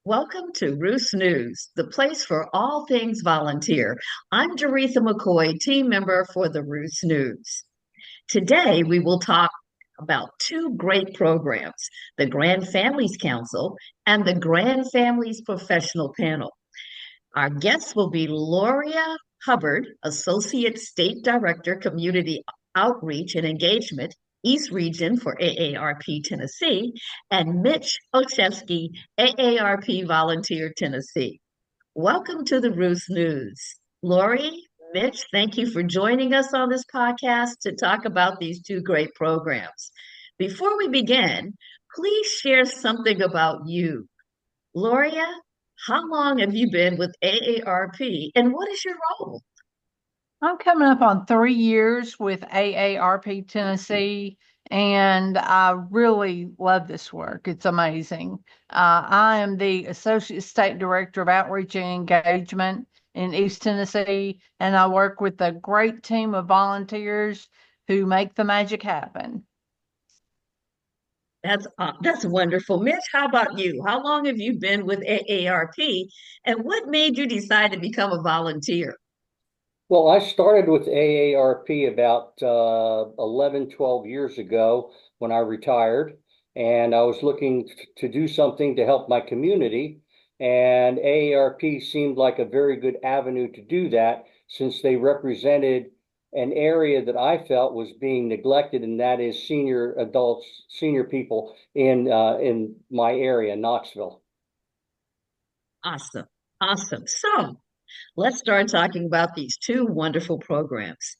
Welcome to Roost News, the place for all things volunteer. I'm Doretha McCoy, team member for the Roost News. Today, we will talk about two great programs, the GrandFamilies Council and the GrandFamilies Professional Panel. Our guests will be Loria Hubbard, Associate State Director, Community Outreach and Engagement, East Region for AARP Tennessee, and Mitch Olszewski, AARP Volunteer Tennessee. Welcome to the Roost News. Lori, Mitch, thank you for joining us on this podcast to talk about these two great programs. Before we begin, please share something about you. Loria, how long have you been with AARP and what is your role? I'm coming up on 3 years with AARP Tennessee, and I really love this work. It's amazing. I am the Associate State Director of Outreach and Engagement in East Tennessee, and I work with a great team of volunteers who make the magic happen. That's wonderful. Mitch, how about you? How long have you been with AARP and what made you decide to become a volunteer? Well, I started with AARP about 11, 12 years ago when I retired, and I was looking to do something to help my community. And AARP seemed like a very good avenue to do that since they represented an area that I felt was being neglected, and that is senior adults, senior people in my area, Knoxville. Awesome. Awesome. So let's start talking about these two wonderful programs.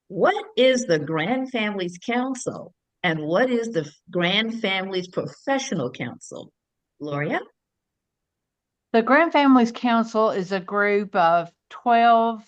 What is the GrandFamilies Council and what is the GrandFamilies Professional Council? Loria? The GrandFamilies Council is a group of 12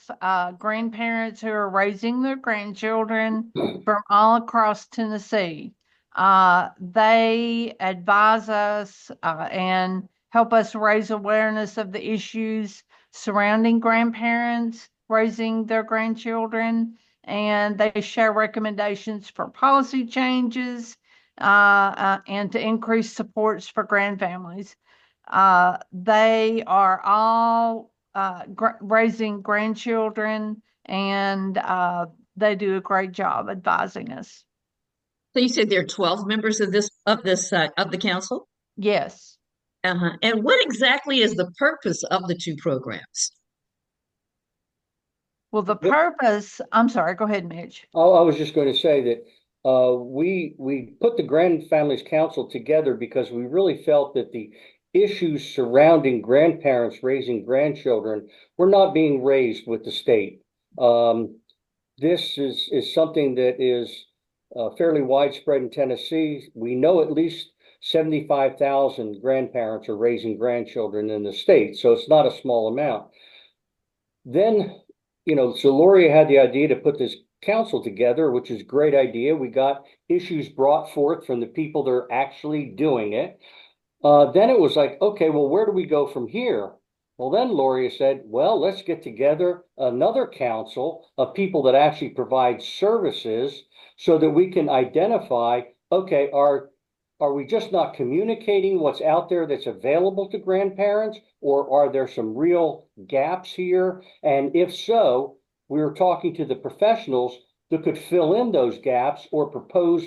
grandparents who are raising their grandchildren from all across Tennessee. They advise us and help us raise awareness of the issues surrounding grandparents raising their grandchildren, and they share recommendations for policy changes and to increase supports for grandfamilies. They are all raising grandchildren, and they do a great job advising us. So you said there are 12 members of the council? Yes. And what exactly is the purpose of the two programs? Well, the Yep. purpose, I'm sorry, go ahead, Mitch. Oh, I was just going to say that we put the GrandFamilies Council together because we really felt that the issues surrounding grandparents raising grandchildren were not being raised with the state. This is something that is fairly widespread in Tennessee. We know at least 75,000 grandparents are raising grandchildren in the state, so it's not a small amount. Then, so Loria had the idea to put this council together, which is a great idea. We got issues brought forth from the people that are actually doing it. Then it was like, okay, well, where do we go from here? Well, then Loria said, well, let's get together another council of people that actually provide services so that we can identify, okay, are we just not communicating what's out there that's available to grandparents, or are there some real gaps here? And if so, we were talking to the professionals that could fill in those gaps or propose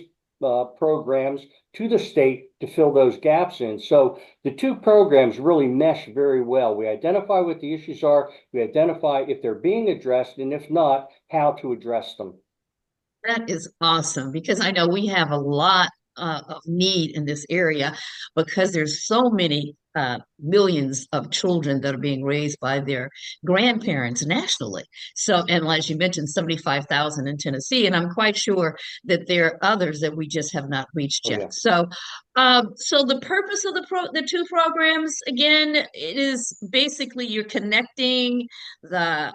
programs to the state to fill those gaps in. So the two programs really mesh very well. We identify what the issues are, we identify if they're being addressed, and if not, how to address them. That is awesome because I know we have a lot of need in this area because there's so many millions of children that are being raised by their grandparents nationally. So, and as you mentioned, 75,000 in Tennessee, and I'm quite sure that there are others that we just have not reached Oh, yet. yeah. So the purpose of the two programs, again, it is basically you're connecting the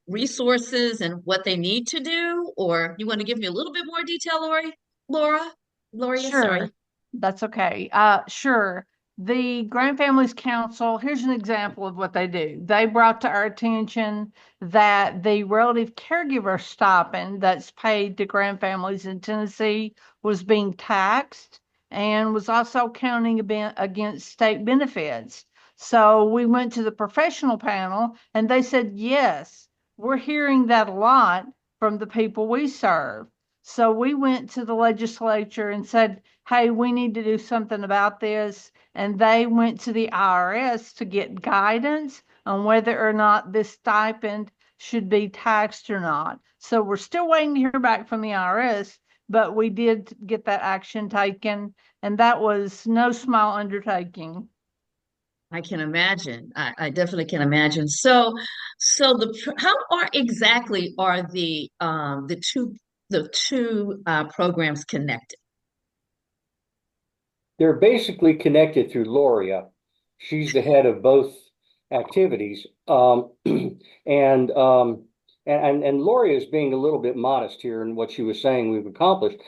resources and what they need to do, or you want to give me a little bit more detail, Loria, sorry. Sure, that's okay. Sure. The GrandFamilies Council, here's an example of what they do. They brought to our attention that the relative caregiver stipend that's paid to grandfamilies in Tennessee was being taxed and was also counting against state benefits. So we went to the professional panel and they said, yes, we're hearing that a lot from the people we serve. So we went to the legislature and said, hey, we need to do something about this. And they went to the IRS to get guidance on whether or not this stipend should be taxed or not. So we're still waiting to hear back from the IRS, but we did get that action taken, and that was no small undertaking. I can imagine. I definitely can imagine. So how are exactly are the two programs connected? They're basically connected through Loria. She's the head of both activities. And and Loria is being a little bit modest here in what she was saying we've accomplished.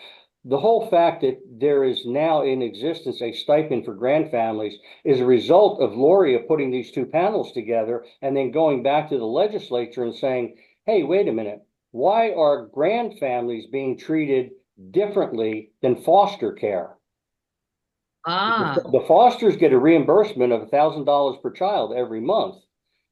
The whole fact that there is now in existence a stipend for GrandFamilies is a result of Loria putting these two panels together and then going back to the legislature and saying, hey, wait a minute, why are GrandFamilies being treated differently than foster care? Ah, The fosters get a reimbursement of $1,000 per child every month.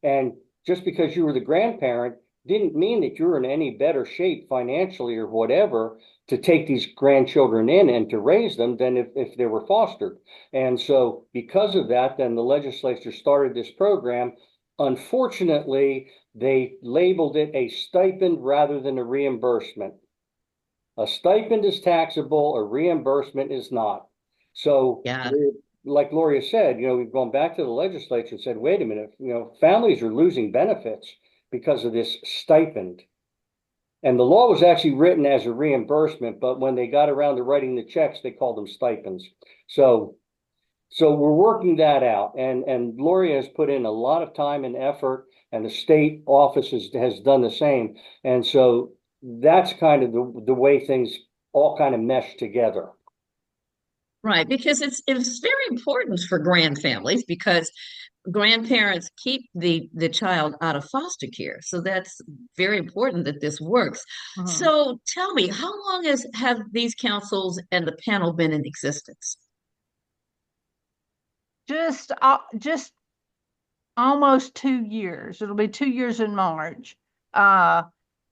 And just because you were the grandparent didn't mean that you were in any better shape financially or whatever to take these grandchildren in and to raise them than if they were fostered. And so because of that, then the legislature started this program. Unfortunately, they labeled it a stipend rather than a reimbursement. A stipend is taxable, a reimbursement is not. So, yeah. like Loria said, we've gone back to the legislature and said, wait a minute, families are losing benefits because of this stipend. And the law was actually written as a reimbursement, but when they got around to writing the checks, they called them stipends. So we're working that out. And Loria has put in a lot of time and effort, and the state office has done the same. And so that's kind of the way things all kind of mesh together. Right, because it's very important for grandfamilies because grandparents keep the child out of foster care. So that's very important that this works. Mhm. So tell me, how long have these councils and the panel been in existence? Just almost 2 years. It'll be 2 years in March. Uh,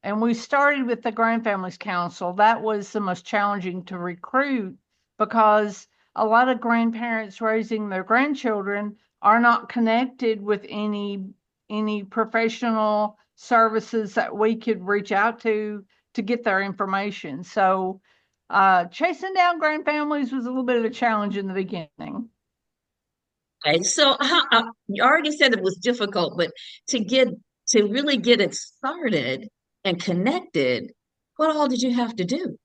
and we started with the GrandFamilies Council. That was the most challenging to recruit because a lot of grandparents raising their grandchildren are not connected with any professional services that we could reach out to get their information. So chasing down grandfamilies was a little bit of a challenge in the beginning. Okay, so you already said it was difficult, but to get to really get it started and connected, what all did you have to do?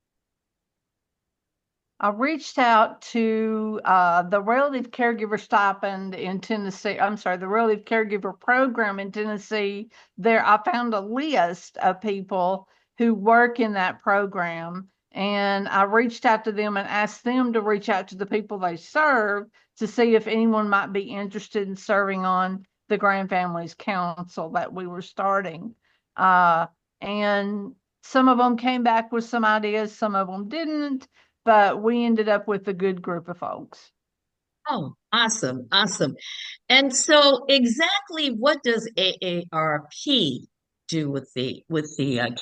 I reached out to the relative caregiver stipend in Tennessee. I'm sorry, the relative caregiver program in Tennessee. There, I found a list of people who work in that program, and I reached out to them and asked them to reach out to the people they serve to see if anyone might be interested in serving on the GrandFamilies Council that we were starting. And some of them came back with some ideas, some of them didn't, but we ended up with a good group of folks. Oh, awesome, awesome. And so exactly what does AARP do with the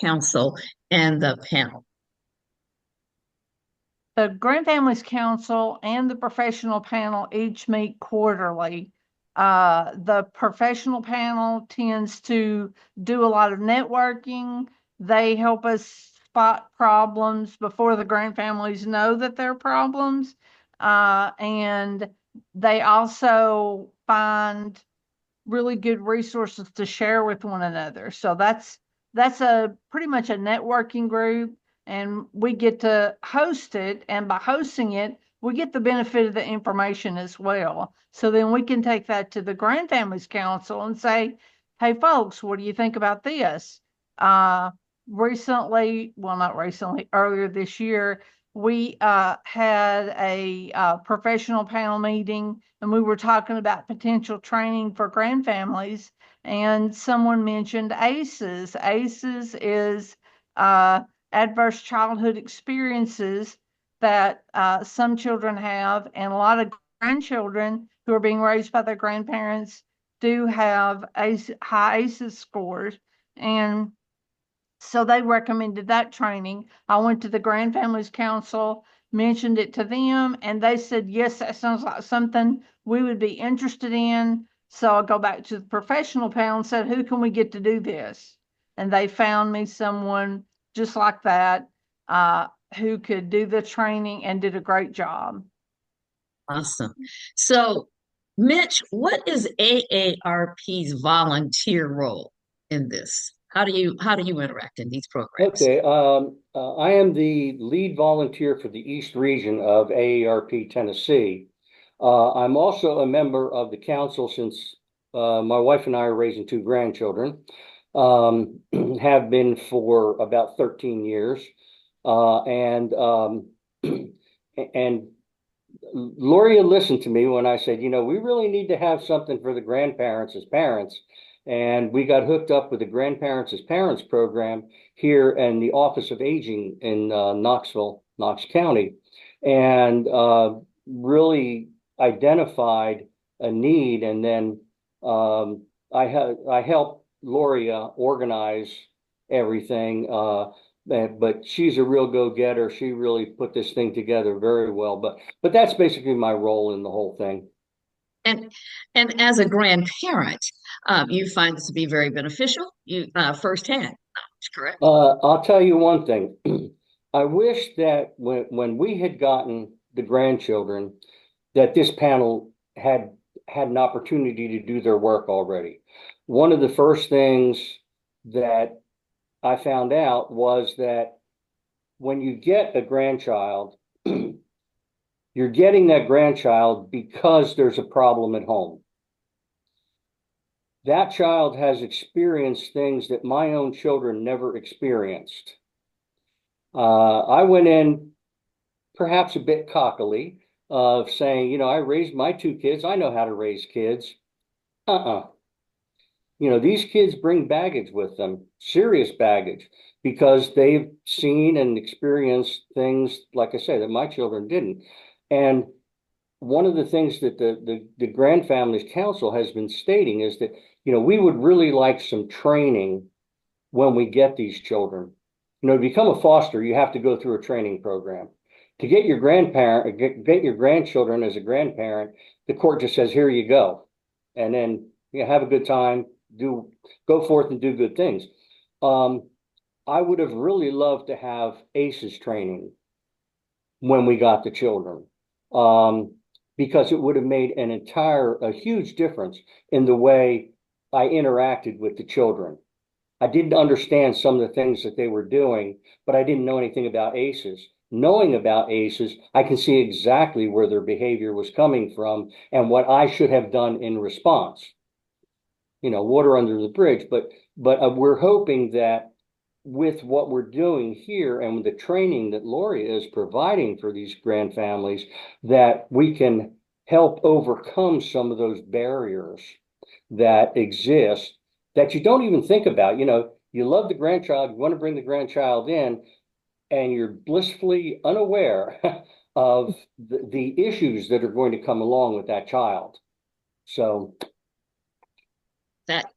council and the panel? The GrandFamilies Council and the professional panel each meet quarterly. The professional panel tends to do a lot of networking. They help us spot problems before the grandfamilies know that they're problems. And they also find really good resources to share with one another. So that's a pretty much a networking group, and we get to host it, and by hosting it, we get the benefit of the information as well. So then we can take that to the GrandFamilies Council and say, hey folks, what do you think about this? Recently, well, not recently, earlier this year, we had a professional panel meeting, and we were talking about potential training for grandfamilies, and someone mentioned ACEs. ACEs is adverse childhood experiences that some children have, and a lot of grandchildren who are being raised by their grandparents do have high ACEs scores. And so they recommended that training. I went to the GrandFamilies Council, mentioned it to them, and they said, yes, that sounds like something we would be interested in. So I go back to the professional panel and said, who can we get to do this? And they found me someone just like that, who could do the training and did a great job. Awesome. So, Mitch, what is AARP's volunteer role in this? How do you interact in these programs? Okay, I am the lead volunteer for the East Region of AARP Tennessee. I'm also a member of the council since my wife and I are raising two grandchildren, have been for about 13 years. And Loria listened to me when I said, we really need to have something for the grandparents as parents. And we got hooked up with the Grandparents as Parents program here in the Office of Aging in Knox County, and really identified a need. And then I helped Loria organize everything. But she's a real go-getter. She really put this thing together very well. But that's basically my role in the whole thing. And as a grandparent, you find this to be very beneficial. You firsthand, correct? I'll tell you one thing. I wish that when we had gotten the grandchildren, that this panel had an opportunity to do their work already. One of the first things that I found out was that when you get a grandchild, you're getting that grandchild because there's a problem at home. That child has experienced things that my own children never experienced. I went in perhaps a bit cockily of saying, I raised my two kids. I know how to raise kids. These kids bring baggage with them, serious baggage, because they've seen and experienced things, like I say, that my children didn't. And one of the things that the GrandFamilies Council has been stating is that, we would really like some training when we get these children. To become a foster, you have to go through a training program. To get your get your grandchildren as a grandparent, the court just says, here you go. And then have a good time, go forth and do good things. I would have really loved to have ACEs training when we got the children. Because it would have made a huge difference in the way I interacted with the children. I didn't understand some of the things that they were doing, but I didn't know anything about ACEs. Knowing about ACEs, I can see exactly where their behavior was coming from and what I should have done in response. Water under the bridge, but we're hoping that with what we're doing here and with the training that Loria is providing for these grandfamilies, that we can help overcome some of those barriers that exist that you don't even think about. You love the grandchild, you want to bring the grandchild in, and you're blissfully unaware of the issues that are going to come along with that child. So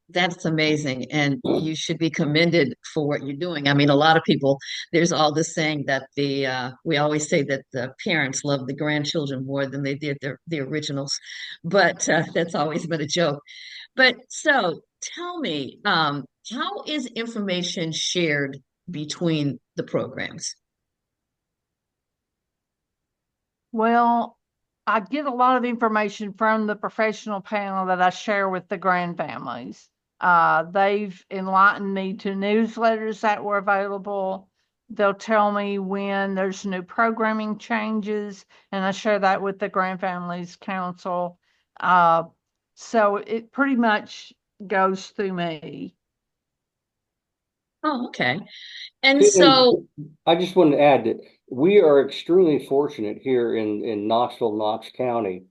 that's amazing, and you should be commended for what you're doing. I mean, a lot of people, there's all this saying that we always say that the parents love the grandchildren more than they did the originals, but that's always been a joke. But so tell me, how is information shared between the programs? Well, I get a lot of information from the professional panel that I share with the grandfamilies. They've enlightened me to newsletters that were available. They'll tell me when there's new programming changes, and I share that with the GrandFamilies Council. So it pretty much goes through me. Oh, okay. And so I just want to add that we are extremely fortunate here in Knoxville, Knox County,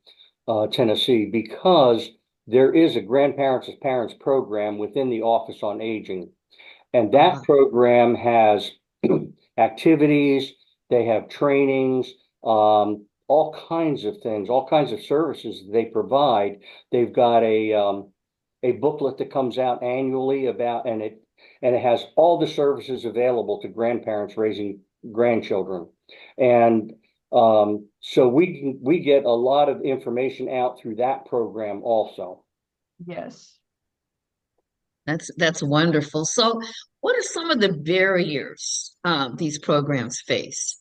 Tennessee, because there is a Grandparents as Parents program within the Office on Aging. And that program has activities, they have trainings, all all kinds of things, all kinds of services they provide. They've got a booklet that comes out annually about, and it has all the services available to grandparents raising grandchildren. And so we get a lot of information out through that program also. Yes. That's wonderful. So, what are some of the barriers these programs face,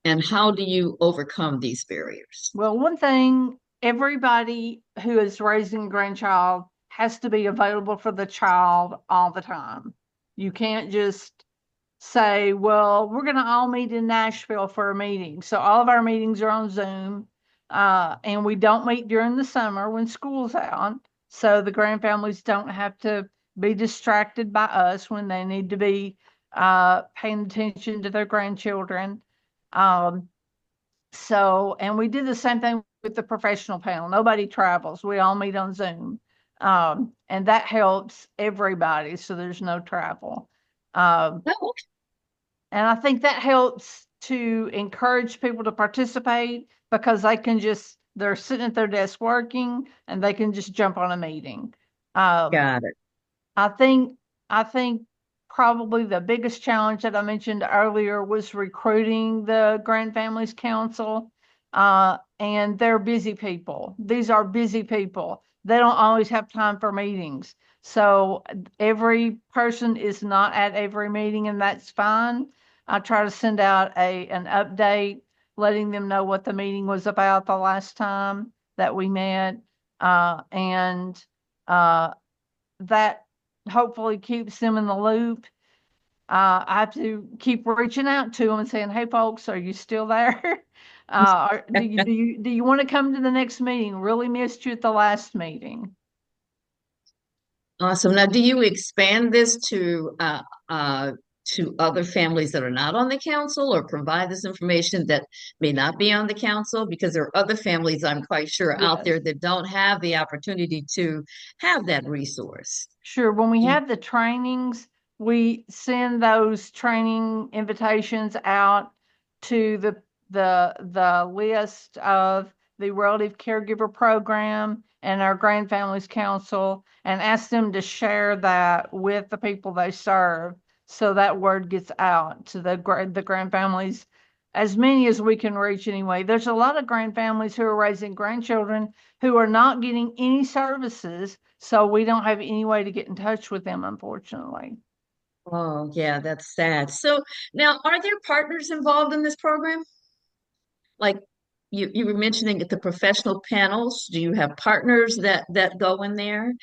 and how do you overcome these barriers? Well, one thing, everybody who is raising a grandchild has to be available for the child all the time. You can't just say, well, we're going to all meet in Nashville for a meeting. So all of our meetings are on Zoom, and we don't meet during the summer when school's out. So the grandfamilies don't have to be distracted by us when they need to be paying attention to their grandchildren. And we did the same thing with the professional panel. Nobody travels. We all meet on Zoom. And that helps everybody. So there's no travel. Oh, And I think that helps to encourage people to participate because they're sitting at their desk working and they can just jump on a meeting. got it. I think probably the biggest challenge that I mentioned earlier was recruiting the GrandFamilies Council. And they're busy people. These are busy people. They don't always have time for meetings. So every person is not at every meeting, and that's fine. I try to send out an update, letting them know what the meeting was about the last time that we met. And that hopefully keeps them in the loop. I have to keep reaching out to them and saying, "Hey, folks, are you still there? Do you want to come to the next meeting? Really missed you at the last meeting." Awesome. Now, do you expand this to other families that are not on the council, or provide this information that may not be on the council? Because there are other families, I'm quite sure, out there Yes. that don't have the opportunity to have that resource. Sure. When we Do you- have the trainings, we send those training invitations out to the list of the Relative Caregiver Program and our GrandFamilies Council, and ask them to share that with the people they serve, so that word gets out to the grandfamilies, as many as we can reach anyway. There's a lot of grandfamilies who are raising grandchildren who are not getting any services, so we don't have any way to get in touch with them, unfortunately. Oh, yeah, that's sad. So now, are there partners involved in this program? Like you were mentioning at the professional panels, do you have partners that go in there?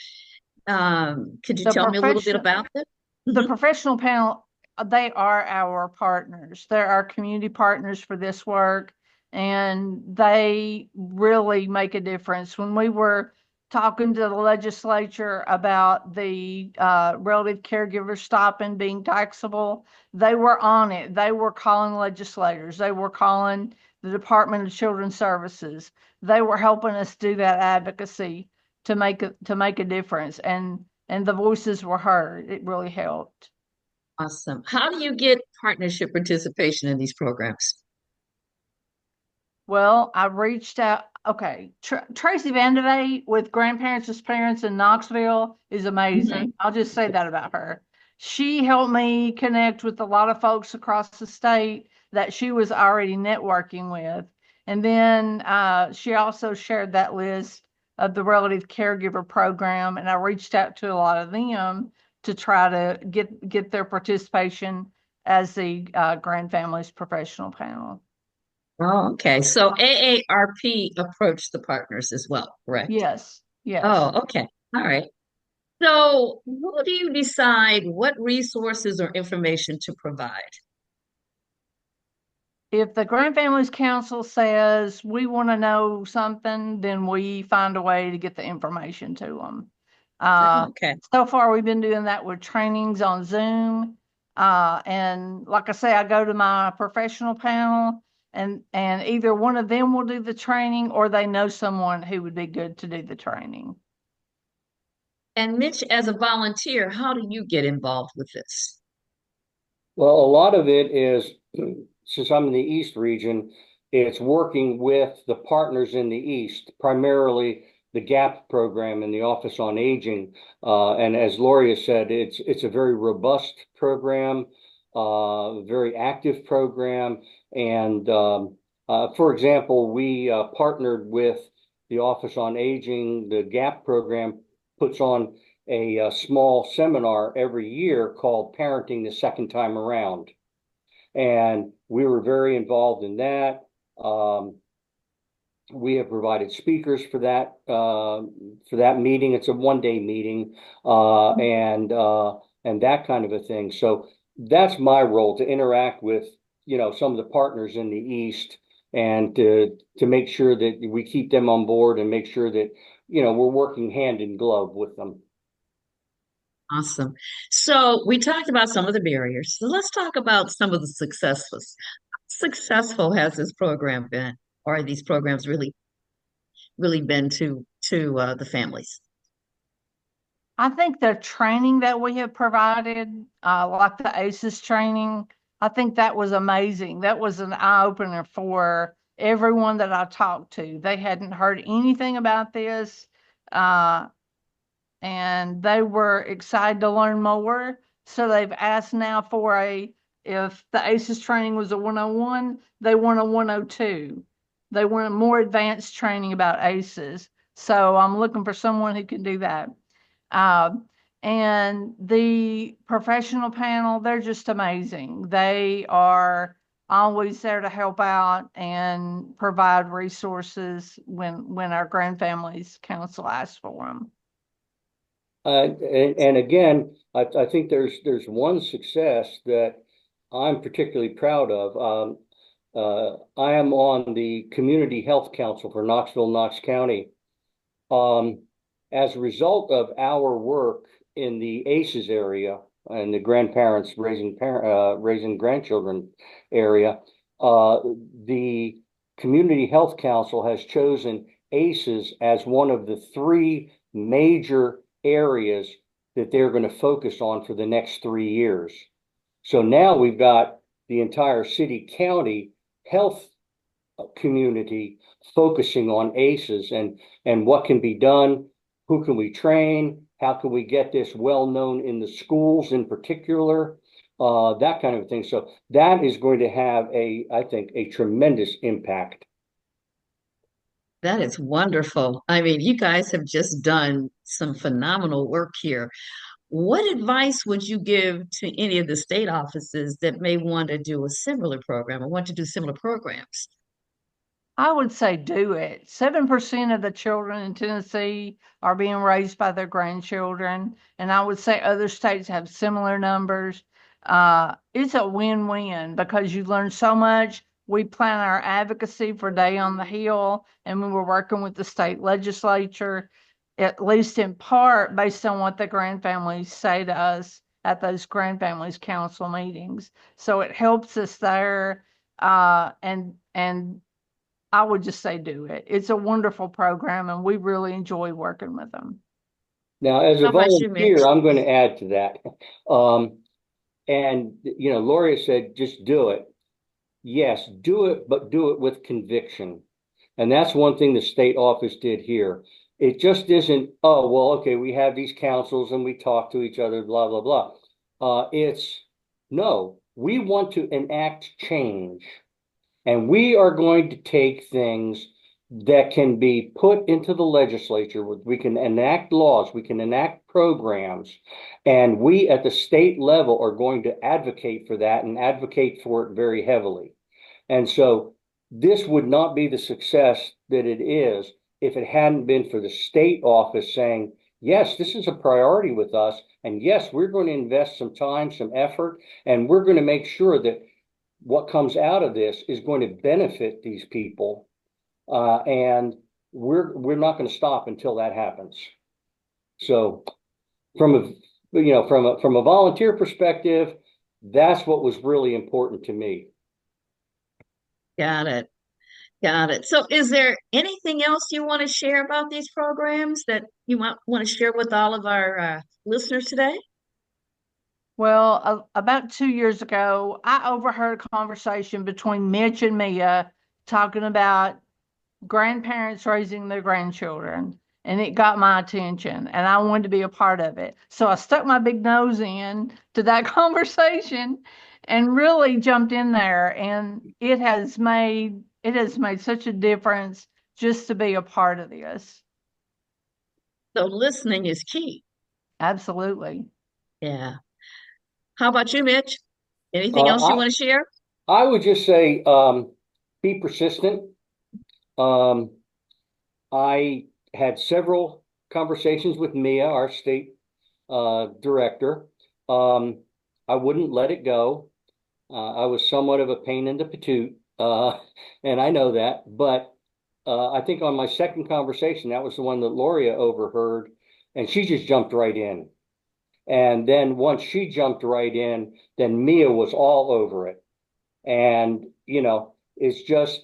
Could you The tell me a little bit profession, about that? the professional panel, they are our partners. They're our community partners for this work, and they really make a difference. When we were talking to the legislature about the relative caregiver stipend being taxable, they were on it. They were calling legislators. They were calling the Department of Children's Services. They were helping us do that advocacy to make a difference. And the voices were heard. It really helped. Awesome. How do you get partnership participation in these programs? Well, I reached out. Okay, Tracy Vandevey with Grandparents as Parents in Knoxville is amazing. Mhm. I'll just say that about her. She helped me connect with a lot of folks across the state that she was already networking with. And then she also shared that list of the Relative Caregiver Program, and I reached out to a lot of them to try to get their participation as the GrandFamilies Professional Panel. Oh, okay. So AARP approached the partners as well, correct? Yes, yes. Oh, okay. All right. So who do you decide what resources or information to provide? If the GrandFamilies Council says we want to know something, then we find a way to get the information to them. Oh, okay. So far, we've been doing that with trainings on Zoom. And like I say, I go to my professional panel, and either one of them will do the training, or they know someone who would be good to do the training. And Mitch, as a volunteer, how do you get involved with this? Well, a lot of it is, since I'm in the East region, It's working with the partners in the East, primarily the GAP program and the Office on Aging. And as Loria said, it's a very robust program, very active program. And for example, we partnered with the Office on Aging. The GAP program puts on a small seminar every year called Parenting the Second Time Around. And we were very involved in that. We have provided speakers for that meeting. It's a one-day meeting, and that kind of a thing. So that's my role, to interact with, some of the partners in the East, and to make sure that we keep them on board and make sure that, we're working hand in glove with them. Awesome. So we talked about some of the barriers. So let's talk about some of the successes. How successful has this program been, or are these programs really been to the families? I think the training that we have provided, like the ACEs training, I think that was amazing. That was an eye-opener for everyone that I talked to. They hadn't heard anything about this, and they were excited to learn more. So they've asked now for if the ACEs training was a 101, they want a 102. They want a more advanced training about ACEs. So I'm looking for someone who can do that. And the professional panel, they're just amazing. They are always there to help out and provide resources when our GrandFamilies Council asks for them. And again, I think there's one success that I'm particularly proud of. I am on the Community Health Council for Knoxville, Knox County. As a result of our work in the ACEs area and the grandparents raising grandchildren area, the Community Health Council has chosen ACEs as one of the 3 major areas that they're going to focus on for the next 3 years. So now we've got the entire city county health community focusing on ACEs and what can be done, who can we train, how can we get this well known in the schools in particular, that kind of thing. So that is going to have I think, a tremendous impact. That is wonderful. I mean, you guys have just done some phenomenal work here. What advice would you give to any of the state offices that may want to do a similar program or want to do similar programs? I would say do it. 7% of the children in Tennessee are being raised by their grandchildren, and I would say other states have similar numbers. It's a win-win because you learn so much. We plan our advocacy for Day on the Hill, and we were working with the state legislature, at least in part based on what the grandfamilies say to us at those GrandFamilies Council meetings. So it helps us there, and I would just say do it. It's a wonderful program, and we really enjoy working with them. Now, as a How about you, Mitch? volunteer, I'm going to add to that. And, Loria said, just do it. Yes, do it, but do it with conviction. And that's one thing the state office did here. It just isn't, oh, well, okay, we have these councils and we talk to each other, blah, blah, blah. No, we want to enact change. And we are going to take things that can be put into the legislature. We can enact laws, we can enact programs, and we at the state level are going to advocate for that and advocate for it very heavily. And so this would not be the success that it is if it hadn't been for the state office saying, yes, this is a priority with us, and yes, we're going to invest some time, some effort, and we're going to make sure that what comes out of this is going to benefit these people, and we're not going to stop until that happens. So, from a volunteer perspective, that's what was really important to me. Got it. Got it. So is there anything else you want to share about these programs that you might want to share with all of our listeners today? Well, about 2 years ago, I overheard a conversation between Mitch and Mia talking about grandparents raising their grandchildren, and it got my attention, and I wanted to be a part of it. So I stuck my big nose in to that conversation and really jumped in there, and it has made such a difference just to be a part of this. So listening is key. Absolutely. Yeah. How about you, Mitch? Anything else you want to share? I would just say, be persistent. I had several conversations with Mia, our state director. I wouldn't let it go. I was somewhat of a pain in the patoot, and I know that. But I think on my second conversation, that was the one that Loria overheard, and she just jumped right in. And then once she jumped right in, then Mia was all over it. And, it's just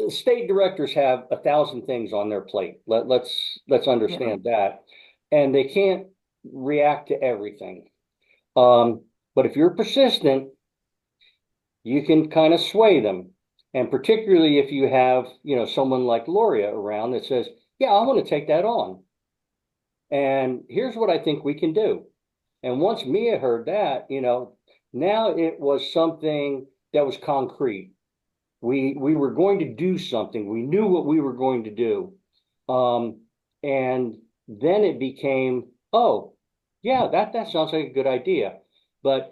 state directors have 1,000 things on their plate. Let's understand that. And they can't react to everything. But if you're persistent, you can kind of sway them. And particularly if you have, someone like Loria around that says, yeah, I want to take that on. And here's what I think we can do. And once Mia heard that, now it was something that was concrete. We were going to do something. We knew what we were going to do. And then it became, oh, yeah, that sounds like a good idea. But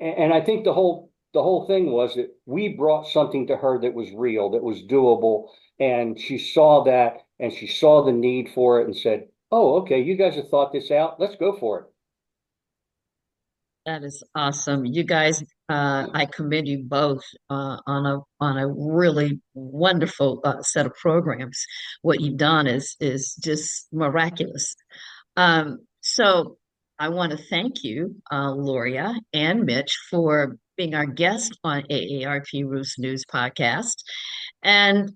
and I think the whole thing was that we brought something to her that was real, that was doable, and she saw that, and she saw the need for it, and said, "Oh, okay, you guys have thought this out. Let's go for it." That is awesome. You guys, I commend you both on a really wonderful set of programs. What you've done is just miraculous. So I want to thank you, Loria and Mitch, for being our guest on AARP Roost News Podcast. And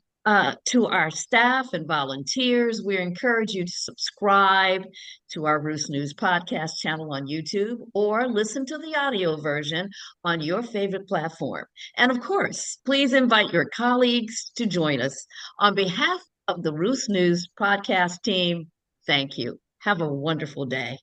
to our staff and volunteers, we encourage you to subscribe to our Roost News Podcast channel on YouTube or listen to the audio version on your favorite platform. And of course, please invite your colleagues to join us. On behalf of the Roost News Podcast team, thank you. Have a wonderful day.